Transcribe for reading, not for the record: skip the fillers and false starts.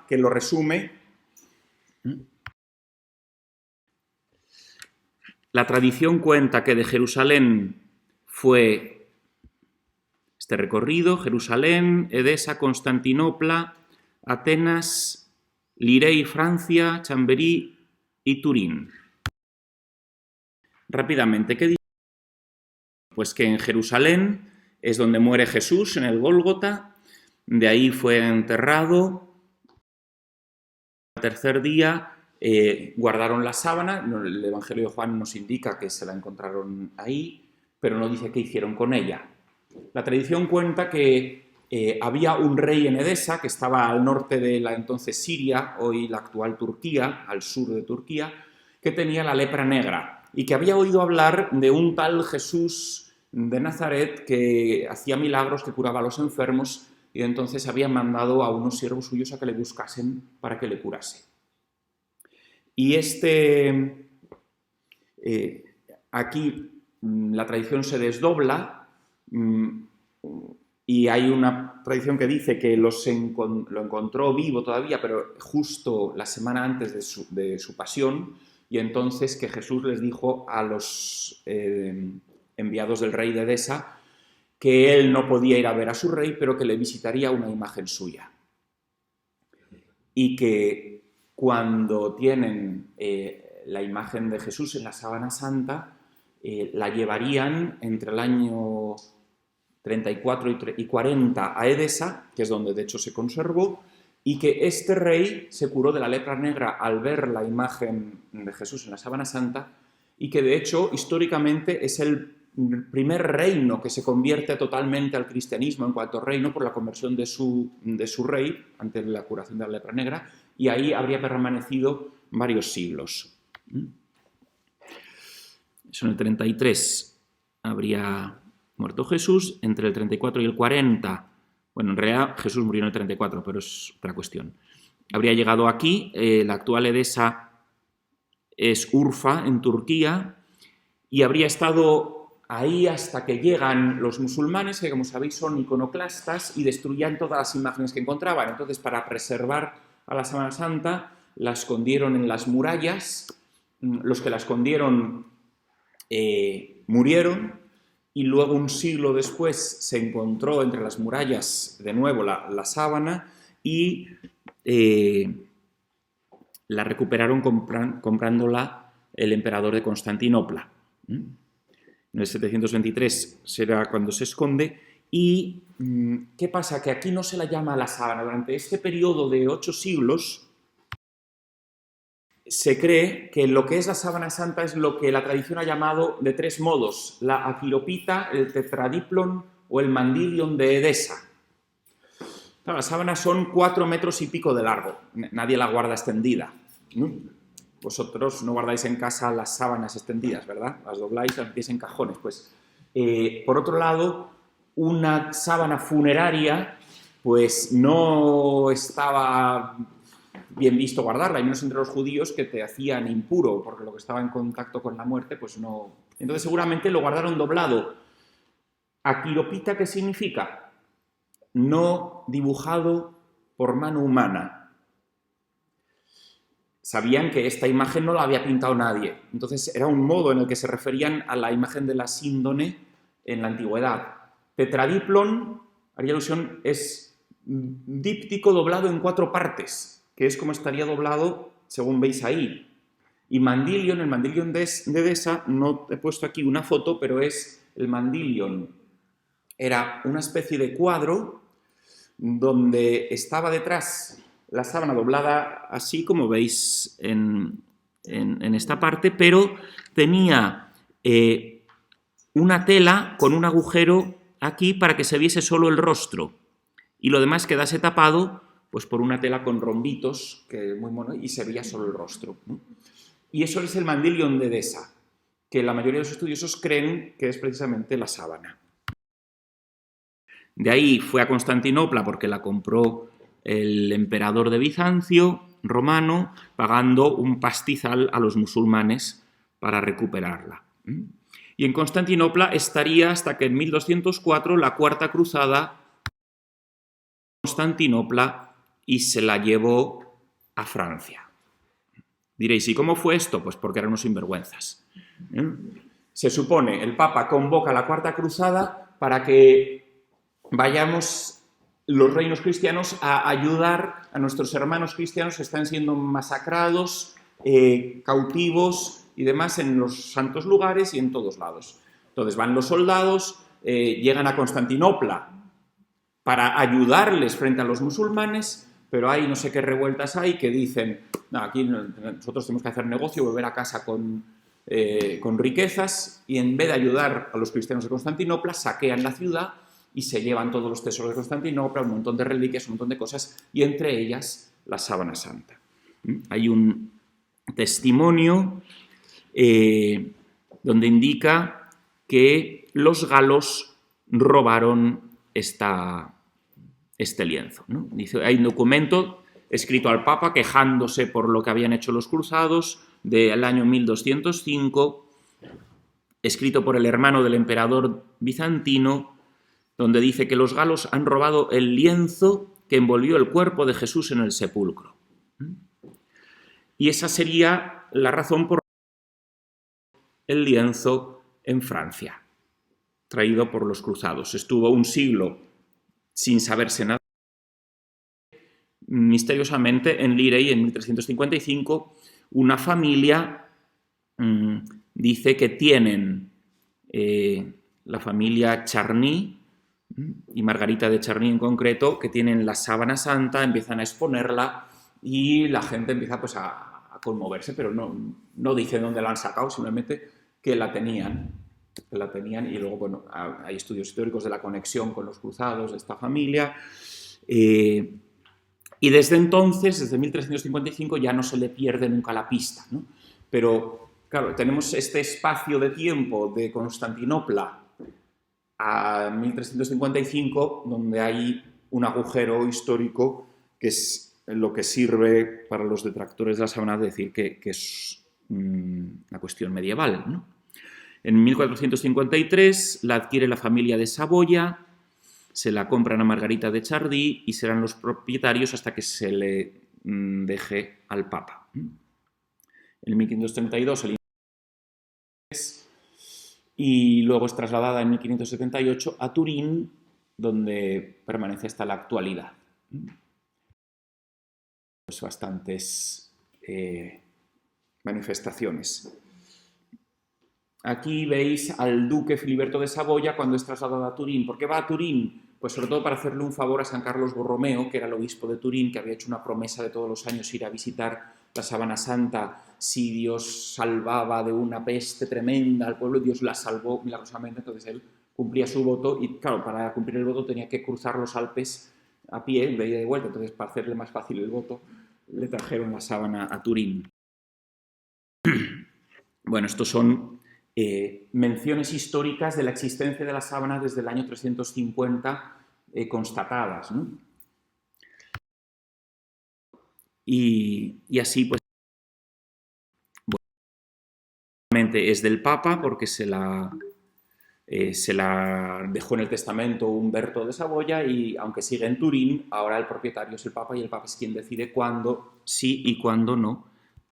que lo resume. La tradición cuenta que de Jerusalén fue este recorrido: Jerusalén, Edesa, Constantinopla, Atenas, Lirey, Francia, Chamberí y Turín. Rápidamente, ¿qué dice? Pues que en Jerusalén es donde muere Jesús, en el Gólgota, de ahí fue enterrado. Al tercer día guardaron la sábana, el Evangelio de Juan nos indica que se la encontraron ahí, pero no dice qué hicieron con ella. La tradición cuenta que había un rey en Edesa, que estaba al norte de la entonces Siria, hoy la actual Turquía, al sur de Turquía, que tenía la lepra negra y que había oído hablar de un tal Jesús de Nazaret que hacía milagros, que curaba a los enfermos, y entonces había mandado a unos siervos suyos a que le buscasen para que le curase. Y aquí la tradición se desdobla y hay una tradición que dice que lo encontró vivo todavía, pero justo la semana antes de su pasión, y entonces que Jesús les dijo a los enviados del rey de Edesa que él no podía ir a ver a su rey, pero que le visitaría una imagen suya. Y que cuando tienen la imagen de Jesús en la sábana santa, la llevarían entre el año 34 y 40 a Edesa, que es donde de hecho se conservó, y que este rey se curó de la lepra negra al ver la imagen de Jesús en la sábana santa, y que de hecho históricamente es el primer reino que se convierte totalmente al cristianismo en cuanto a reino por la conversión de su rey ante la curación de la lepra negra, y ahí habría permanecido varios siglos. Eso en el 33 habría muerto Jesús, entre el 34 y el 40, bueno, en realidad Jesús murió en el 34, pero es otra cuestión. Habría llegado aquí, la actual Edesa es Urfa, en Turquía, y habría estado ahí hasta que llegan los musulmanes, que como sabéis son iconoclastas, y destruían todas las imágenes que encontraban. Entonces, para preservar a la Sábana Santa, la escondieron en las murallas. Los que la escondieron murieron, y luego un siglo después se encontró entre las murallas de nuevo la sábana, y la recuperaron comprándola el emperador de Constantinopla. En el 723 será cuando se esconde. ¿Y qué pasa? Que aquí no se la llama la sábana. Durante este periodo de 8 siglos se cree que lo que es la sábana santa es lo que la tradición ha llamado de 3 modos: la aquiropita, el tetradiplon o el mandilion de Edesa. Claro, las sábanas son 4 metros y pico de largo. Nadie la guarda extendida. Vosotros no guardáis en casa las sábanas extendidas, ¿verdad? Las dobláis, las metéis en cajones. Pues, por otro lado, una sábana funeraria, pues no estaba bien visto guardarla, y menos entre los judíos, que te hacían impuro, porque lo que estaba en contacto con la muerte, pues no. Entonces seguramente lo guardaron doblado. Aquiropita, ¿qué significa? No dibujado por mano humana. Sabían que esta imagen no la había pintado nadie. Entonces era un modo en el que se referían a la imagen de la síndone en la antigüedad. Tetradiplon, haría alusión, es díptico doblado en 4 partes, que es como estaría doblado según veis ahí. Y mandilion, el mandilion de Edesa, no he puesto aquí una foto, pero es el mandilion. Era una especie de cuadro donde estaba detrás la sábana doblada así, como veis en esta parte, pero tenía una tela con un agujero aquí para que se viese solo el rostro, y lo demás quedase tapado pues por una tela con rombitos, que muy mono, y se veía solo el rostro. Y eso es el mandilion de Edesa, que la mayoría de los estudiosos creen que es precisamente la sábana. De ahí fue a Constantinopla porque la compró el emperador de Bizancio, romano, pagando un pastizal a los musulmanes para recuperarla. Y en Constantinopla estaría hasta que en 1204 la Cuarta Cruzada Constantinopla y se la llevó a Francia. Diréis, ¿y cómo fue esto? Pues porque eran unos sinvergüenzas. Se supone, el Papa convoca la Cuarta Cruzada para que vayamos los reinos cristianos a ayudar a nuestros hermanos cristianos que están siendo masacrados, cautivos y demás en los santos lugares y en todos lados. Entonces van los soldados, llegan a Constantinopla para ayudarles frente a los musulmanes, pero hay no sé qué revueltas hay que dicen, no, aquí nosotros tenemos que hacer negocio, volver a casa con riquezas, y en vez de ayudar a los cristianos de Constantinopla, saquean la ciudad y se llevan todos los tesoros de Constantinopla, un montón de reliquias, un montón de cosas, y entre ellas la sábana santa. Hay un testimonio donde indica que los galos robaron este lienzo, ¿no? Dice, hay un documento escrito al Papa quejándose por lo que habían hecho los cruzados del año 1205, escrito por el hermano del emperador bizantino, donde dice que los galos han robado el lienzo que envolvió el cuerpo de Jesús en el sepulcro. Y esa sería la razón por el lienzo en Francia, traído por los cruzados. Estuvo un siglo sin saberse nada. Misteriosamente, en Lirey, en 1355, una familia dice que tienen la familia Charny y Margarita de Charny en concreto, que tienen la sábana santa, empiezan a exponerla y la gente empieza pues a conmoverse, pero no dice dónde la han sacado, simplemente que la tenían. Y luego, bueno, hay estudios históricos de la conexión con los cruzados de esta familia. Y desde entonces, desde 1355, ya no se le pierde nunca la pista, ¿no? Pero, claro, tenemos este espacio de tiempo de Constantinopla a 1355, donde hay un agujero histórico que es lo que sirve para los detractores de la sábana decir que es una cuestión medieval, ¿no? En 1453 la adquiere la familia de Saboya, se la compran a Margarita de Chardy y serán los propietarios hasta que se le deje al Papa. En 1532 el y luego es trasladada en 1578 a Turín, donde permanece hasta la actualidad. Pues bastantes manifestaciones. Aquí veis al duque Filiberto de Saboya cuando es trasladado a Turín. ¿Por qué va a Turín? Pues sobre todo para hacerle un favor a San Carlos Borromeo, que era el obispo de Turín, que había hecho una promesa de todos los años ir a visitar la sábana santa si Dios salvaba de una peste tremenda al pueblo. Dios la salvó milagrosamente, entonces él cumplía su voto y, claro, para cumplir el voto tenía que cruzar los Alpes a pie, de ida y de vuelta. Entonces, para hacerle más fácil el voto, le trajeron la sábana a Turín. Bueno, estos son menciones históricas de la existencia de la sábana desde el año 350 constatadas, ¿no? Y así, pues, bueno, es del Papa porque se la dejó en el testamento Humberto de Saboya y, aunque sigue en Turín, ahora el propietario es el Papa y el Papa es quien decide cuándo sí y cuándo no